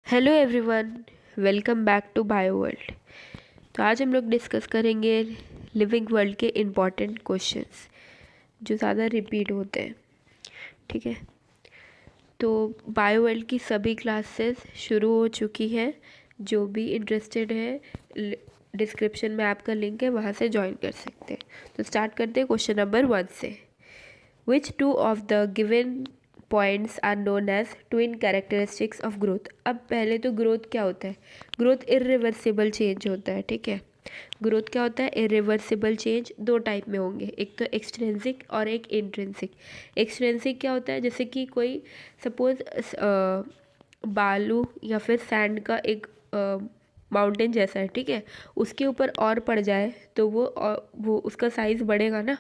Hello everyone, welcome back to bio world. तो आज हम लोग डिस्कस करेंगे लिविंग वर्ल्ड के इम्पॉर्टेंट क्वेश्चंस जो ज़्यादा रिपीट होते हैं। ठीक है, तो बायो वर्ल्ड की सभी क्लासेस शुरू हो चुकी हैं। जो भी इंटरेस्टेड है, डिस्क्रिप्शन में आपका लिंक है, वहाँ से ज्वाइन कर सकते हैं। तो स्टार्ट करते हैं क्वेश्चन नंबर 1 से। Which two of the given points are known as twin characteristics of growth? अब पहले तो ग्रोथ क्या होता है? ग्रोथ इरिवर्सिबल चेंज होता है। ठीक है, ग्रोथ क्या होता है? इरिवर्सिबल चेंज दो टाइप में होंगे, एक तो एक्सट्रिंसिक और एक इंट्रिंसिक। एक्सट्रिंसिक क्या होता है? जैसे कि कोई सपोज बालू या फिर सैंड का एक माउंटेन जैसा है, ठीक है, उसके ऊपर और पड़ जाए तो वो उसका साइज़ बढ़ेगा ना।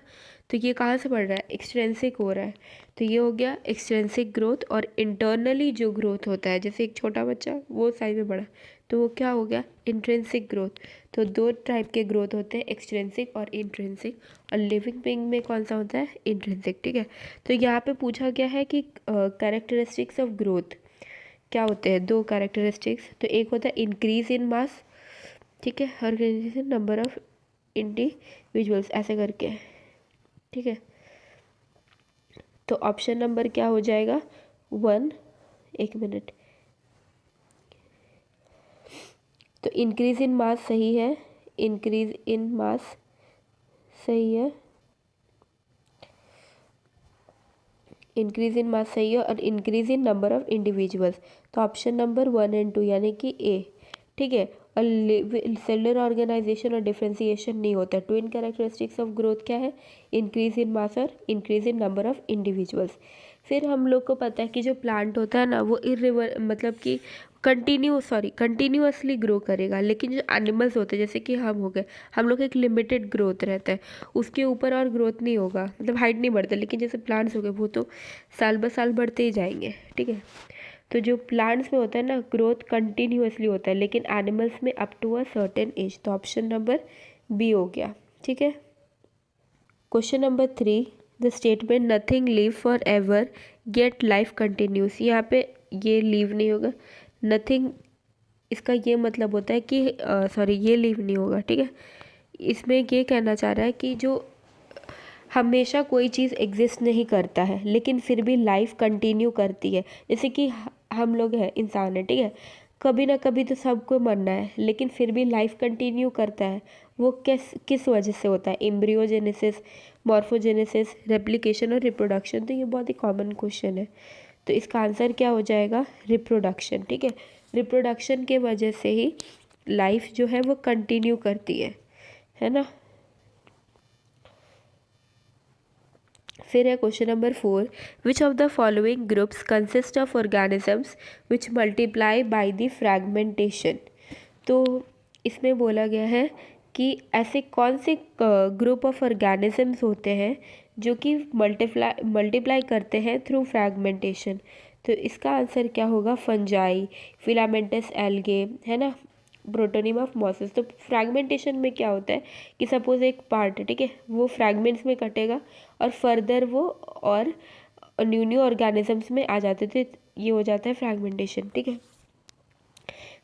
तो ये कहाँ से बढ़ रहा है? एक्सट्रिंसिक हो रहा है। तो ये हो गया एक्सट्रिंसिक ग्रोथ। और इंटरनली जो ग्रोथ होता है, जैसे एक छोटा बच्चा वो साइज में बढ़ा, तो वो क्या हो गया? Intrinsic growth. तो दो टाइप के ग्रोथ होते हैं, एक्सट्रिंसिक और इंट्रिंसिक। और लिविंग बीइंग में कौन सा होता है? इंट्रिंसिक। ठीक है, तो यहाँ पे पूछा गया है कि कैरेक्टरिस्टिक्स ऑफ ग्रोथ क्या होते हैं? दो कैरेक्टरिस्टिक्स। तो एक होता है इंक्रीज इन मास, ठीक है, हर नंबर ऑफ इंडिविजुअल्स ऐसे करके। ठीक है, तो ऑप्शन नंबर क्या हो जाएगा? 1। एक मिनट, तो इंक्रीज इन मास सही है, इंक्रीज इन मास सही है, इंक्रीज इन मास सही है, और increase in number of individuals. तो ऑप्शन नंबर 1 एंड 2 यानी कि ए। ठीक है, और सेलुलर ऑर्गेनाइजेशन और डिफ्रेंसिएशन नहीं होता। ट्विन कैरेक्टरिस्टिक्स ऑफ ग्रोथ क्या है? इंक्रीज इन मास और increase in number of individuals. फिर हम लोग को पता है कि जो प्लांट होता है ना, वो मतलब कि कंटिन्यूअसली ग्रो करेगा। लेकिन जो एनिमल्स होते हैं, जैसे कि हम हो गए, हम लोग एक लिमिटेड ग्रोथ रहता है, उसके ऊपर और ग्रोथ नहीं होगा, मतलब हाइट नहीं बढ़ता। लेकिन जैसे प्लांट्स हो गए, वो तो साल ब साल बढ़ते ही जाएंगे। ठीक है, तो जो प्लांट्स में होता है ना, ग्रोथ कंटिन्यूअसली होता है, लेकिन एनिमल्स में up to a certain age. तो ऑप्शन नंबर बी हो गया। ठीक है, question number 3, the statement nothing live forever get life continues. यहाँ पे ये लीव नहीं होगा, नथिंग इसका ये मतलब होता है कि ये लीव नहीं होगा। ठीक है, इसमें ये कहना चाह रहा है कि जो हमेशा कोई चीज़ एग्जिस्ट नहीं करता है, लेकिन फिर भी लाइफ कंटिन्यू करती है। जैसे कि हम लोग हैं, इंसान है, ठीक है, कभी ना कभी तो सबको मरना है, लेकिन फिर भी लाइफ कंटिन्यू करता है। वो किस वजह से होता है? एम्ब्रियोजेनेसिस, मॉर्फोजेनेसिस, रेप्लिकेशन और रिप्रोडक्शन। तो ये बहुत ही कॉमन क्वेश्चन है, तो इसका आंसर क्या हो जाएगा? रिप्रोडक्शन। ठीक है, रिप्रोडक्शन के वजह से ही लाइफ जो है वो कंटिन्यू करती है ना। फिर है question number 4, which of the following groups consist of organisms which multiply by the fragmentation. तो इसमें बोला गया है कि ऐसे कौन से ग्रुप ऑफ ऑर्गेनिजम्स होते हैं जो कि मल्टीप्लाई करते हैं थ्रू फ्रैगमेंटेशन। तो इसका आंसर क्या होगा? फंजाई, फिलामेंटस एल्गे, है ना, प्रोटोनिम ऑफ मॉसेस। तो फ्रैगमेंटेशन में क्या होता है कि सपोज एक पार्ट है, ठीक है, वो फ्रैगमेंट्स में कटेगा और फर्दर वो और न्यू ऑर्गेनिजम्स में आ जाते थे। ये हो जाता है फ्रैगमेंटेशन। ठीक है,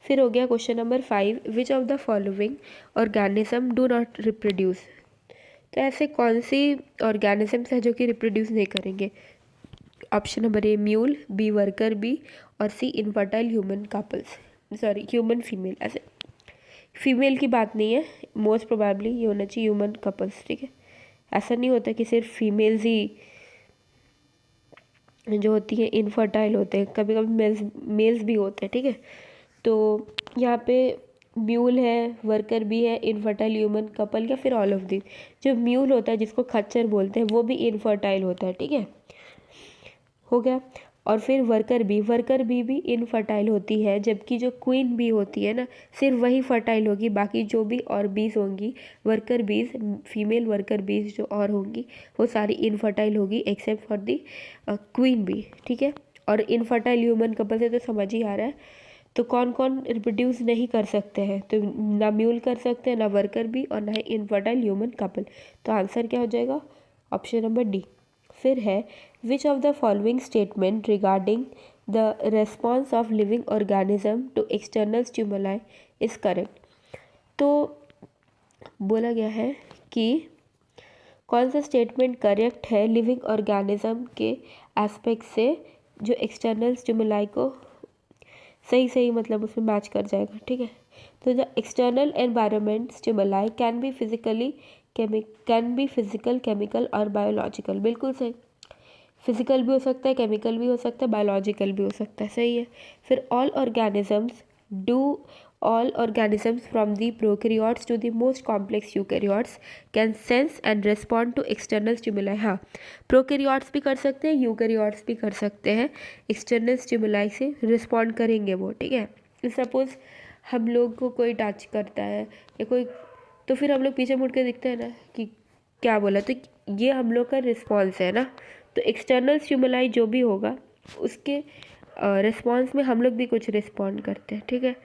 फिर हो गया question number 5, which of the following organism do not reproduce. तो ऐसे कौन सी ऑर्गेनिजम्स हैं जो कि रिप्रोड्यूस नहीं करेंगे? Option number A mule, B worker bee, और C infertile human couples, human female. ऐसे फीमेल की बात नहीं है, मोस्ट प्रोबेबली ये होना चाहिए ह्यूमन कपल्स। ठीक है, ऐसा नहीं होता कि सिर्फ फीमेल्स ही जो होती है इनफर्टाइल होते हैं, कभी कभी मेल्स भी होते हैं। ठीक है, तो यहाँ पे म्यूल है, वर्कर भी है, इनफर्टाइल ह्यूमन कपल, या फिर ऑल ऑफ दी। जो म्यूल होता है, जिसको खच्चर बोलते हैं, वो भी इनफर्टाइल होता है। ठीक है, हो गया। और फिर वर्कर भी इनफर्टाइल होती है, जबकि जो क्वीन बी होती है ना, सिर्फ वही फर्टाइल होगी, बाकी जो भी और बीज होंगी, वर्कर बीज, फीमेल वर्कर बीज जो और होंगी, वो सारी इनफर्टाइल होगी except for the queen bee. ठीक है, और इनफर्टाइल ह्यूमन कपल से तो समझ ही आ रहा है। तो कौन कौन रिप्रोड्यूस नहीं कर सकते हैं? तो ना म्यूल कर सकते हैं, ना वर्कर बी, और ना ही इनफर्टाइल ह्यूमन कपल। तो आंसर क्या हो जाएगा? Option number D. फिर है which of the following statement regarding the response of living organism to external stimuli is correct. तो बोला गया है कि कौन सा स्टेटमेंट करेक्ट है लिविंग ऑर्गेनिज्म के एस्पेक्ट से, जो एक्सटर्नल स्टिमुलाई को सही मतलब उसमें मैच कर जाएगा। ठीक है, तो the external environment stimuli can be physical, chemical और बायोलॉजिकल। बिल्कुल सही, फिजिकल भी हो सकता है, केमिकल भी हो सकता है, बायोलॉजिकल भी हो सकता है। सही है। फिर all organisms from the prokaryotes to the most complex eukaryotes can sense and respond to external stimuli। हाँ, प्रोकैरियोट्स भी कर सकते हैं, यूकैरियोट्स भी कर सकते हैं, एक्सटर्नल स्टिमुलाई से रिस्पॉन्ड करेंगे वो। ठीक है, सपोज हम लोग को कोई टच करता है या कोई, तो फिर हम लोग पीछे मुड़ के दिखते हैं ना कि क्या बोला, तो ये हम लोग का रिस्पॉन्स है ना। तो एक्सटर्नल स्टिमुलाई जो भी होगा उसके रिस्पॉन्स में हम लोग भी कुछ रिस्पॉन्ड करते हैं। ठीक है,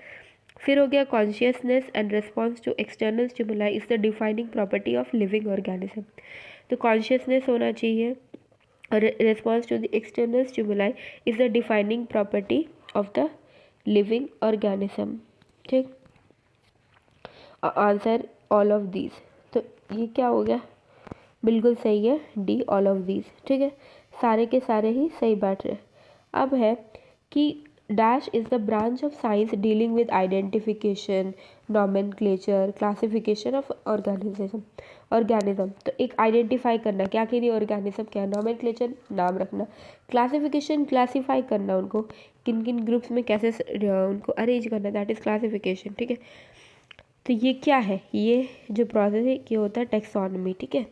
फिर हो गया consciousness and response to external stimuli is the defining property of living organism. तो कॉन्शियसनेस होना चाहिए और response to the external stimuli is the defining property of the living organism. ठीक, आंसर ऑल ऑफ दीज। तो ये क्या हो गया, बिल्कुल सही है, डी ऑल ऑफ दीज। ठीक है, सारे के सारे ही सही बैठ रहे। अब है कि dash is the branch of science dealing with identification, nomenclature, classification of organism. तो एक आइडेंटिफाई करना, क्या के लिए ऑर्गेनिज्म क्या है, नॉमेनक्लेचर नाम रखना, क्लासिफिकेशन क्लासीफाई करना, उनको किन किन ग्रुप्स में कैसे उनको अरेंज करना, दैट इज़ क्लासिफिकेशन। ठीक है, तो ये क्या है, ये जो प्रोसेस है ये होता है टेक्सोनमी। ठीक है,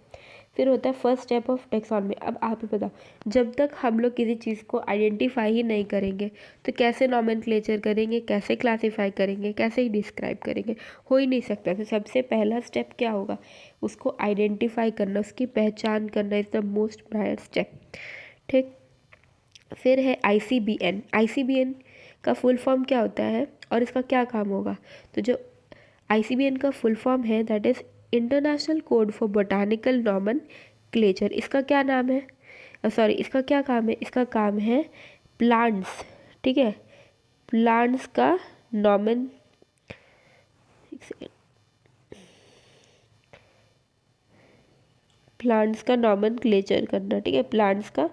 फिर होता है फर्स्ट स्टेप ऑफ टेक्सोनमी। अब आप ही बताओ, जब तक हम लोग किसी चीज़ को आइडेंटिफाई ही नहीं करेंगे तो कैसे नॉमेनक्लेचर करेंगे, कैसे क्लासीफाई करेंगे, कैसे ही डिस्क्राइब करेंगे, हो ही नहीं सकता। तो सबसे पहला स्टेप क्या होगा, उसको आइडेंटिफाई करना, उसकी पहचान करना is the most prior step. ठीक, फिर है ICBN। ICBN का फुल फॉर्म क्या होता है और इसका क्या काम होगा। तो जो ICBN का फुल फॉर्म है that is international code for botanical nomenclature. इसका क्या नाम है, सॉरी इसका क्या काम है, इसका काम है प्लांट्स। ठीक है, प्लांट्स का नॉमेन प्लांट्स का नॉमेनक्लेचर करना। ठीक है, प्लांट्स का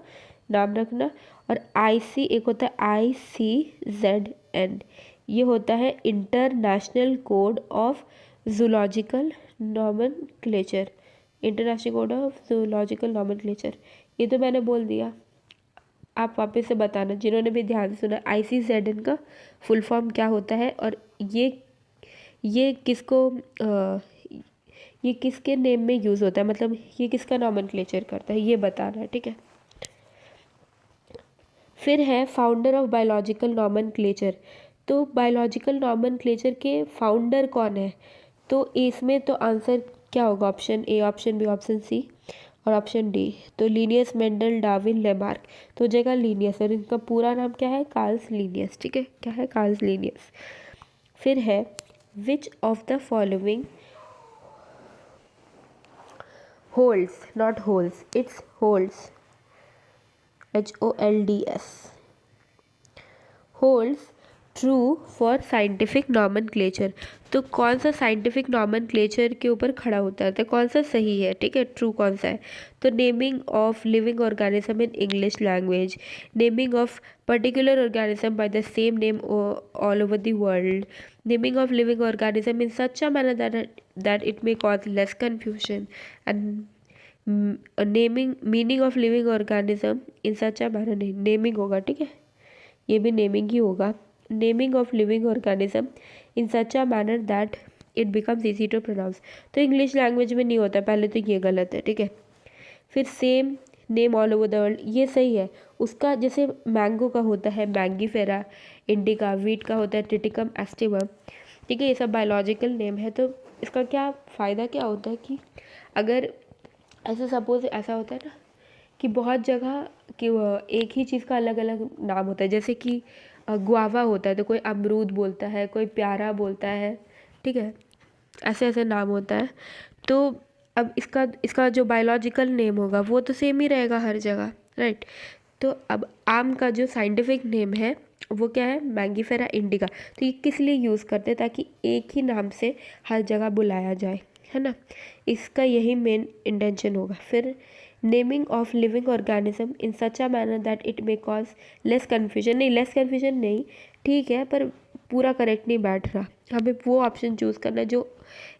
नाम रखना। और IC एक होता है ICZN, ये होता है international code of zoological nomenclature. International code of zoological nomenclature, ये तो मैंने बोल दिया, आप वापस से बताना जिन्होंने भी ध्यान से सुना। ICZN का फुल फॉर्म क्या होता है और ये किसको ये किसके नेम में यूज़ होता है, मतलब ये किसका नॉमेनक्लेचर करता है, ये बताना है। ठीक है, फिर है फाउंडर ऑफ बायोलॉजिकल नॉमेनक्लेचर। तो बायोलॉजिकल नॉमेनक्लेचर के फाउंडर कौन है, तो इसमें तो आंसर क्या होगा, option A, option B, option C और ऑप्शन डी। तो लिनियस, मेंडल, डार्विन, लेमार्क, तो जगह लिनियस, और इनका पूरा नाम क्या है, कार्ल्स लिनियस। ठीक है, क्या है, कार्ल्स लिनियस। फिर है which of the following holds, not holes, it's holds, HOLDS, holds true for scientific nomenclature। तो कौन सा साइंटिफिक नॉमेनक्लेचर के ऊपर खड़ा होता है, तो कौन सा सही है। ठीक है, ट्रू कौन सा है, तो naming of living organism in English language, naming of particular organism by the same name all over the world, naming of living organism in such a manner that it may cause less confusion, and naming meaning of living organism in such a manner, नहीं naming होगा। ठीक है, ये भी naming ही होगा, naming of living organism in such a manner that it becomes easy to pronounce. तो English language में नहीं होता, पहले तो ये गलत है। ठीक है, फिर same name all over the world, ये सही है। उसका जैसे मैंगो का होता है मैंगीफेरा इंडिका, वीट का होता है टिटिकम एस्टिवम। ठीक है, ये सब बायोलॉजिकल नेम है। तो इसका क्या फ़ायदा क्या होता है कि अगर ऐसा सपोज ऐसा होता है ना कि बहुत जगह कि एक ही चीज़ का अलग अलग नाम होता है, जैसे कि गुआवा होता है तो कोई अमरूद बोलता है, कोई प्यारा बोलता है। ठीक है, ऐसे ऐसे नाम होता है। तो अब इसका जो बायोलॉजिकल नेम होगा वो तो सेम ही रहेगा हर जगह, राइट। तो अब आम का जो साइंटिफिक नेम है वो क्या है, मैंगीफेरा इंडिका। तो ये किस लिए यूज़ करते हैं, ताकि एक ही नाम से हर जगह बुलाया जाए, है ना। इसका यही मेन इंटेंशन होगा। फिर naming of living organism in such a manner that it may cause less confusion. नहीं, लेस कन्फ्यूजन नहीं, ठीक है, पर पूरा करेक्ट नहीं बैठ रहा। हमें वो ऑप्शन चूज़ करना है जो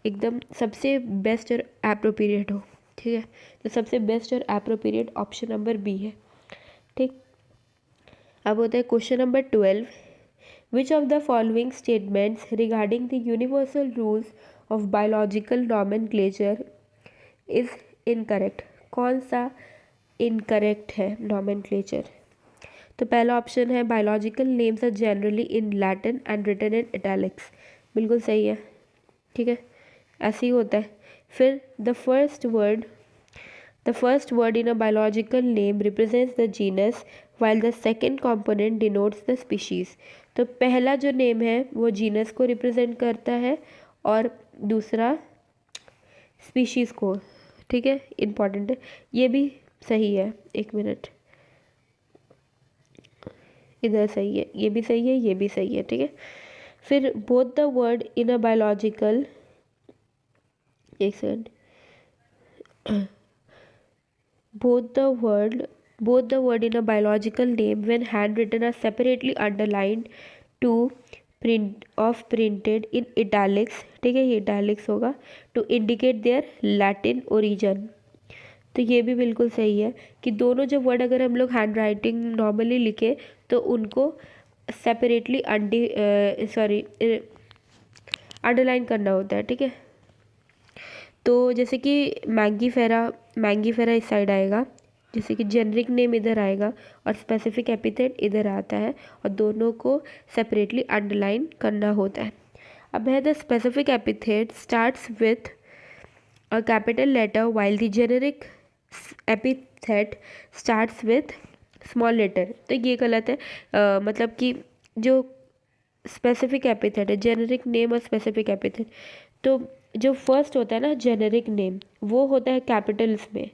एकदम सबसे बेस्ट और एप्रोप्रिएट हो, ठीक है। तो सबसे बेस्ट और एप्रोप्रिएट ऑप्शन नंबर बी है, ठीक। अब होता है question number 12। Which of the following statements regarding the universal rules of biological nomenclature is incorrect. कौन सा इनकरेक्ट है नॉमेनक्लेचर। तो पहला ऑप्शन है biological names are generally in Latin and written in italics. बिल्कुल सही है, ठीक है, ऐसे ही होता है। फिर the first word in a biological name represents the genus while the second component denotes the species। तो पहला जो नेम है वो जीनस को रिप्रेजेंट करता है और दूसरा स्पीशीज़ को, ठीक है, इम्पॉर्टेंट है। ये भी सही है, एक मिनट, इधर सही है, ये भी सही है, ये भी सही है, ठीक है। फिर both the word in a biological, एक second, both the word in a biological name when handwritten are separately underlined to printed in italics, ठीक है, ये italics होगा, to indicate their Latin origin। तो ये भी बिल्कुल सही है कि दोनों जब वर्ड अगर हम लोग हैंड राइटिंग नॉर्मली लिखे तो उनको सेपरेटली अंडरलाइन करना होता है, ठीक है। तो जैसे कि मैंगीफेरा इस साइड आएगा, जैसे कि जेनरिक नेम इधर आएगा और स्पेसिफिक एपिथेट इधर आता है, और दोनों को सेपरेटली अंडरलाइन करना होता है। अब है the specific epithet starts with a capital letter while the generic epithet starts with small letter. तो ये गलत है, मतलब कि जो स्पेसिफिक एपिथेट है, जेनरिक नेम और स्पेसिफिक एपिथेट, तो जो फर्स्ट होता है ना जेनरिक नेम वो होता है कैपिटल्स में,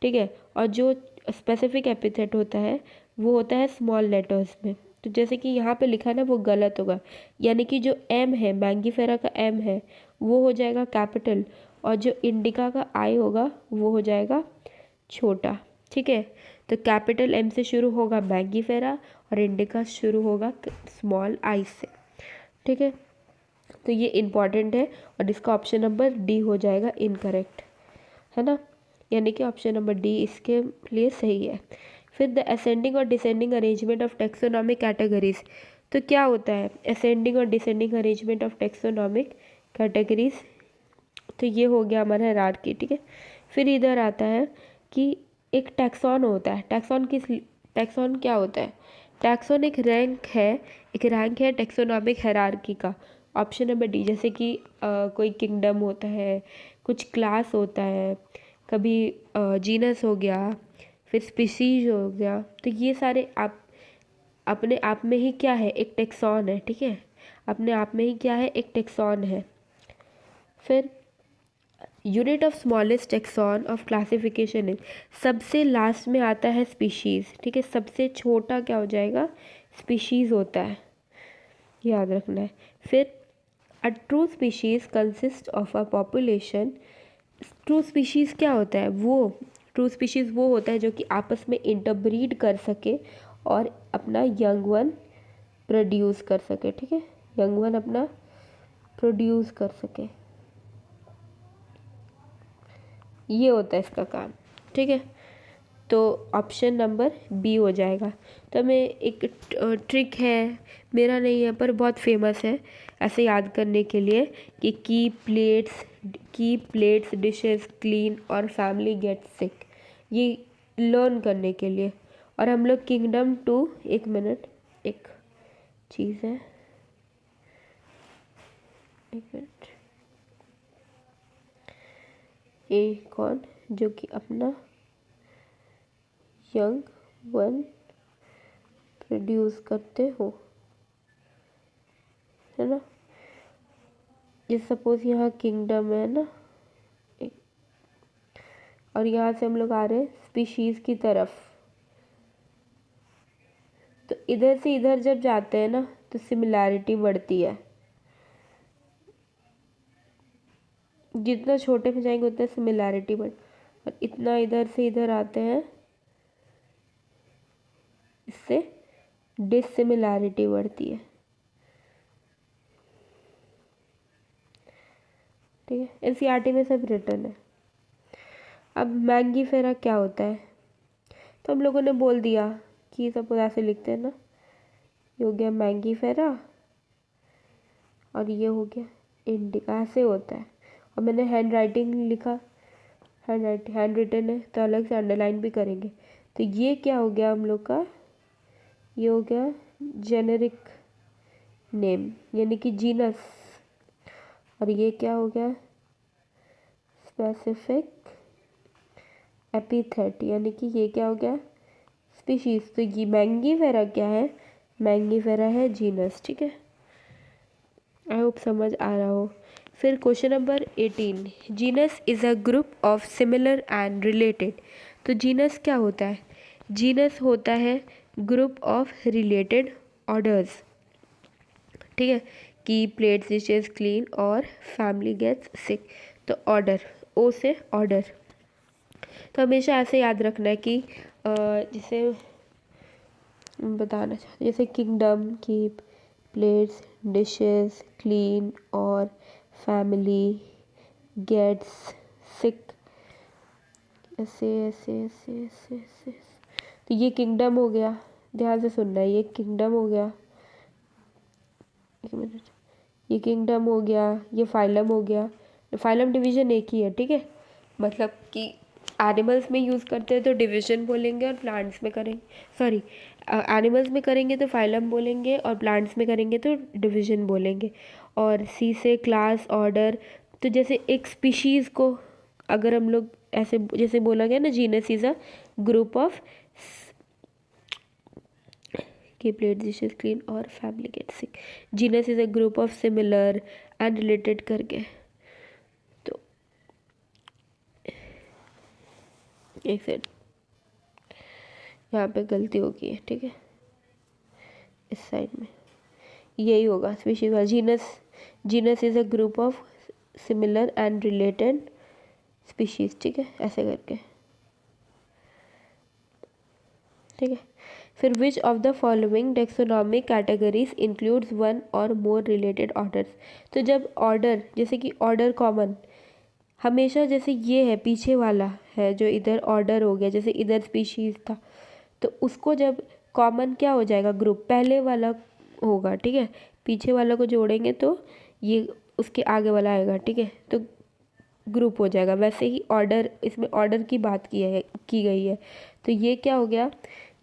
ठीक है, और जो स्पेसिफिक एपिथेट होता है वो होता है स्मॉल लेटर्स में। तो जैसे कि यहाँ पे लिखा है ना वो गलत होगा, यानी कि जो एम है, मैंगीफेरा का एम है, वो हो जाएगा कैपिटल, और जो इंडिका का आई होगा वो हो जाएगा छोटा, ठीक है। तो कैपिटल एम से शुरू होगा मैंगीफेरा और इंडिका शुरू होगा स्मॉल आई से, ठीक है। तो ये इम्पॉर्टेंट है और इसका ऑप्शन नंबर डी हो जाएगा इनकरेक्ट, है ना, यानी कि ऑप्शन नंबर डी इसके लिए सही है। फिर द असेंडिंग और descending arrangement of taxonomic categories. तो क्या होता है असेंडिंग और descending arrangement of taxonomic categories. तो ये हो गया हमारा हायरार्की, ठीक है। फिर इधर आता है कि एक टैक्सॉन होता है। टैक्सॉन क्या होता है, टैक्सॉन एक रैंक है टेक्सोनॉमिक हायरार्की का। ऑप्शन नंबर डी, जैसे कि कोई किंगडम होता है, कुछ क्लास होता है, कभी जीनस हो गया, फिर स्पीसीज हो गया। तो ये सारे आप अपने आप में ही क्या है, एक टेक्सॉन है, ठीक है, अपने आप में ही क्या है, एक टेक्सॉन है। फिर unit of smallest tax on of classification is, सबसे लास्ट में आता है स्पीशीज़, ठीक है, सबसे छोटा क्या हो जाएगा, स्पीशीज़ होता है, याद रखना है। फिर a true species consist of a population. True species क्या होता है, ट्रू स्पीशीज़ वो होता है जो कि आपस में इंटरब्रीड कर सके और अपना यंग वन प्रोड्यूस कर सके, ठीक है, यंग वन अपना प्रोड्यूस कर सके, ये होता है इसका काम, ठीक है। तो ऑप्शन नंबर बी हो जाएगा। तो हमें एक ट्रिक है, मेरा नहीं है पर बहुत फेमस है ऐसे याद करने के लिए, कि की प्लेट्स डिशेस क्लीन और फैमिली गेट सिक, ये लर्न करने के लिए। और हम लोग किंगडम टू, एक मिनट, एक चीज़ है, एक मिनट, ये कौन जो कि अपना यंग वन प्रोड्यूस करते हो, है ना। ये सपोज यहाँ किंगडम है ना, और यहाँ से हम लोग आ रहे हैं स्पीशीज़ की तरफ, तो इधर से इधर जब जाते हैं ना तो सिमिलैरिटी बढ़ती है, जितना छोटे में जाएंगे उतना सिमिलैरिटी बढ़, और इतना इधर से इधर आते हैं इससे डिसिमिलैरिटी बढ़ती है। ठीक है, एनसीईआरटी में सब रिटर्न है। अब मैंगीफेरा क्या होता है, तो हम लोगों ने बोल दिया कि सब ऐसे लिखते हैं ना, ये हो गया मैंगीफेरा और ये हो गया इंडिका, ऐसे होता है। और मैंने हैंड राइटिंग लिखा, हैंड रिटन है तो अलग से अंडरलाइन भी करेंगे। तो ये क्या हो गया हम लोग का, ये हो गया जेनेरिक नेम यानी कि जीनस, और ये क्या हो गया स्पेसिफिक एपिथेट यानी कि ये क्या हो गया स्पीशीज। तो ये मैंगीफेरा क्या है, मैंगीफेरा है जीनस। ठीक है, आई होप समझ आ रहा हो। फिर question number 18, genus is a group of similar and related. तो जीनस क्या होता है, जीनस होता है ग्रुप ऑफ रिलेटेड ऑर्डर्स। ठीक है, कि प्लेट्स डिशेस क्लीन और फैमिली गेट्स सिक। तो ऑर्डर, ओ से ऑर्डर। तो हमेशा ऐसे याद रखना है कि जैसे बताना चाहते जैसे kingdom, keep, plates dishes clean और फैमिली गेट्स सिक, ऐसे ऐसे ऐसे ऐसे ऐसे। तो ये किंगडम हो गया, ध्यान से सुनना है, ये किंगडम हो गया, एक मिनट, ये किंगडम हो गया, ये फाइलम हो गया। फाइलम डिवीजन एक ही है। ठीक है, मतलब कि एनिमल्स में यूज़ करते हैं तो डिवीजन बोलेंगे और प्लांट्स में करेंगे, सॉरी एनिमल्स में करेंगे तो फाइलम बोलेंगे और प्लांट्स में करेंगे तो डिवीजन बोलेंगे। और सी से क्लास, ऑर्डर। तो जैसे एक स्पीशीज़ को अगर हम लोग ऐसे जैसे बोला गया ना, genus is a group of की प्लेट डिशेस क्लीन और family get sick, genus is a group of similar and related करके। तो एक सेकंड, यहाँ पे गलती हो गई है। ठीक है, इस साइड में यही होगा स्पीशीज का, genus, genus is a group of similar and related species. ठीक है, ऐसे करके। ठीक है, फिर विच of the following taxonomic categories includes one और मोर रिलेटेड ऑर्डर्स। तो जब ऑर्डर, जैसे कि ऑर्डर कॉमन हमेशा, जैसे ये है पीछे वाला है जो इधर ऑर्डर हो गया, जैसे इधर स्पीशीज था, तो उसको जब कॉमन क्या हो जाएगा, ग्रुप पहले वाला होगा। ठीक है, पीछे वाला को जोड़ेंगे तो ये उसके आगे वाला आएगा। ठीक है, तो ग्रुप हो जाएगा। वैसे ही ऑर्डर, इसमें ऑर्डर की बात की गई है, तो ये क्या हो गया,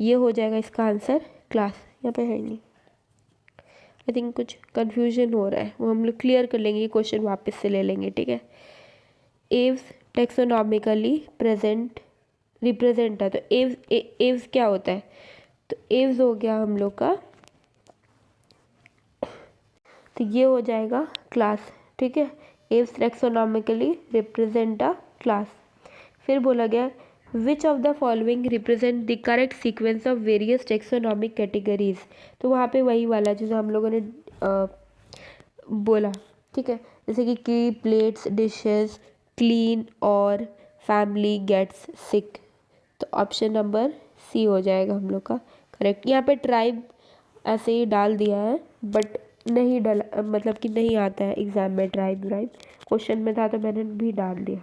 ये हो जाएगा इसका आंसर क्लास। यहाँ पे है नहीं, आई थिंक कुछ कन्फ्यूजन हो रहा है, वो हम लोग क्लियर कर लेंगे, ये क्वेश्चन वापस से ले लेंगे। ठीक है, एव्स टेक्सोनॉमिकली प्रेजेंट रिप्रेजेंट है, तो एव्स क्या होता है, तो एव्स हो गया हम लोग का, तो ये हो जाएगा क्लास। ठीक है, Aves taxonomically represent a class. फिर बोला गया विच of the following represent the correct sequence of various taxonomic categories. तो वहाँ पे वही वाला जो हम लोगों ने बोला। ठीक है, जैसे कि प्लेट्स डिशेस क्लीन और फैमिली गेट्स सिक, तो ऑप्शन नंबर सी हो जाएगा हम लोग का करेक्ट। यहाँ पे ट्राइब ऐसे ही डाल दिया है, बट नहीं डाला, मतलब कि नहीं आता है एग्जाम में ट्राइब व्राइब, क्वेश्चन में था तो मैंने भी डाल दिया।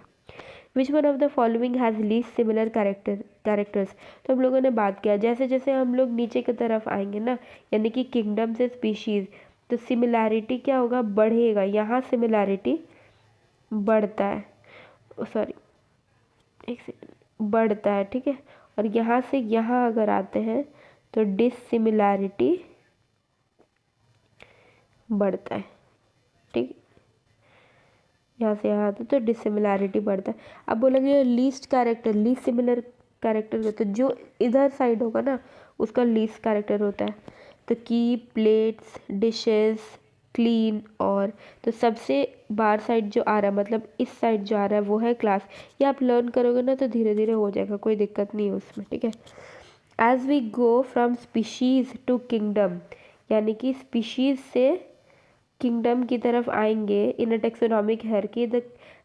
Which one of the following has least similar characters. तो हम लोगों ने बात किया, जैसे जैसे हम लोग नीचे की तरफ आएंगे ना, यानी कि किंगडम से स्पीशीज़, तो सिमिलैरिटी क्या होगा, बढ़ेगा। यहाँ सिमिलैरिटी बढ़ता है, सॉरी एक सेकेंड, बढ़ता है। ठीक है, और यहाँ से यहाँ अगर आते हैं तो डिसिमिलैरिटी बढ़ता है। ठीक, यहाँ से यहाँ आते तो डिसिमिलैरिटी बढ़ता है। अब बोलेंगे least character, least similar character होता है, जो इधर साइड होगा ना उसका लीस्ट कैरेक्टर होता है। तो की प्लेट्स डिशेस क्लीन और, तो सबसे बाहर साइड जो आ रहा है, मतलब इस साइड जो आ रहा है वो है क्लास। ये आप लर्न करोगे ना तो धीरे धीरे हो जाएगा, कोई दिक्कत नहीं है उसमें। ठीक है, as we go from species to kingdom, यानी कि स्पीशीज़ से किंगडम की तरफ आएंगे in a taxonomic hierarchy, the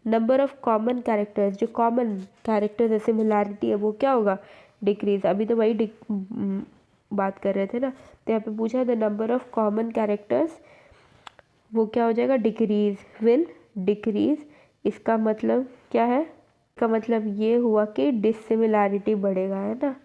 number of common characters, जो कॉमन कैरेक्टर्स है सिमिलैरिटी है वो क्या होगा, डिक्रीज। अभी तो वही बात कर रहे थे ना, तो यहाँ पे पूछा the number of common characters, वो क्या हो जाएगा, डिक्रीज, विल डिक्रीज। इसका मतलब क्या है, इसका मतलब ये हुआ कि डिसिमिलैरिटी बढ़ेगा, है ना,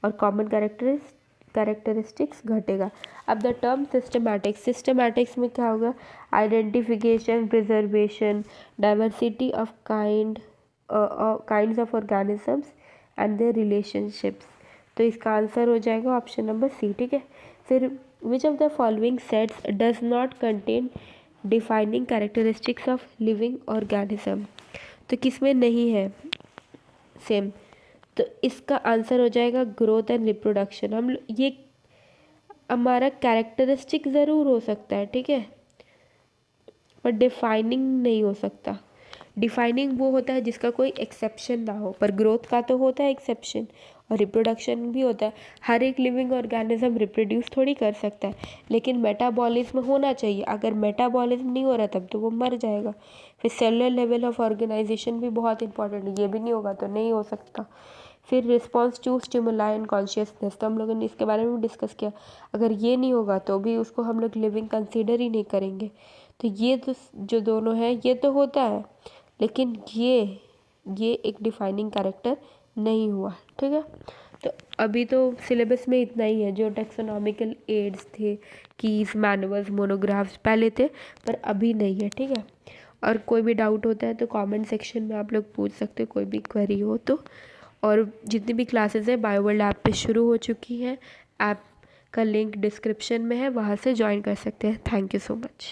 और कॉमन कैरेक्टरिस्टिक्स घटेगा। अब द टर्म सिस्टमैटिक्स, सिस्टमैटिक्स में क्या होगा, identification, preservation, diversity of kinds of organisms and there relationships. तो इसका आंसर हो जाएगा ऑप्शन नंबर सी, ठीक है। फिर विच of the following sets does not contain defining characteristics of living organism, तो किसमें नहीं है, सेम, तो इसका आंसर हो जाएगा ग्रोथ एंड रिप्रोडक्शन। हम ये हमारा कैरेक्टरिस्टिक ज़रूर हो सकता है, ठीक है, पर डिफाइनिंग नहीं हो सकता। डिफाइनिंग वो होता है जिसका कोई एक्सेप्शन ना हो, पर ग्रोथ का तो होता है एक्सेप्शन, और रिप्रोडक्शन भी होता है। हर एक लिविंग ऑर्गेनिज्म रिप्रोड्यूस थोड़ी कर सकता है, लेकिन मेटाबॉलिज्म होना चाहिए। अगर मेटाबॉलिज्म नहीं हो रहा तब तो वो मर जाएगा। फिर सेलुलर लेवल ऑफ ऑर्गेनाइजेशन भी बहुत इंपॉर्टेंट है, ये भी नहीं होगा तो नहीं हो सकता। फिर response to stimuli and consciousness, तो हम लोगों ने इसके बारे में भी डिस्कस किया, अगर ये नहीं होगा तो भी उसको हम लोग लिविंग कंसीडर ही नहीं करेंगे। तो ये तो जो दोनों है ये तो होता है, लेकिन ये एक डिफाइनिंग कैरेक्टर नहीं हुआ, ठीक है। तो अभी तो सिलेबस में इतना ही है, जो टेक्सोनॉमिकल एड्स थे, कीज, मैनुअल्स, मोनोग्राफ्स पहले थे, पर अभी नहीं है, ठीक है। और कोई भी डाउट होता है तो कमेंट सेक्शन में आप लोग पूछ सकते हो, कोई भी क्वेरी हो तो। और जितनी भी क्लासेस है बायोवर्ल्ड ऐप पे शुरू हो चुकी हैं, ऐप का लिंक डिस्क्रिप्शन में है, वहाँ से ज्वाइन कर सकते हैं। Thank you so much.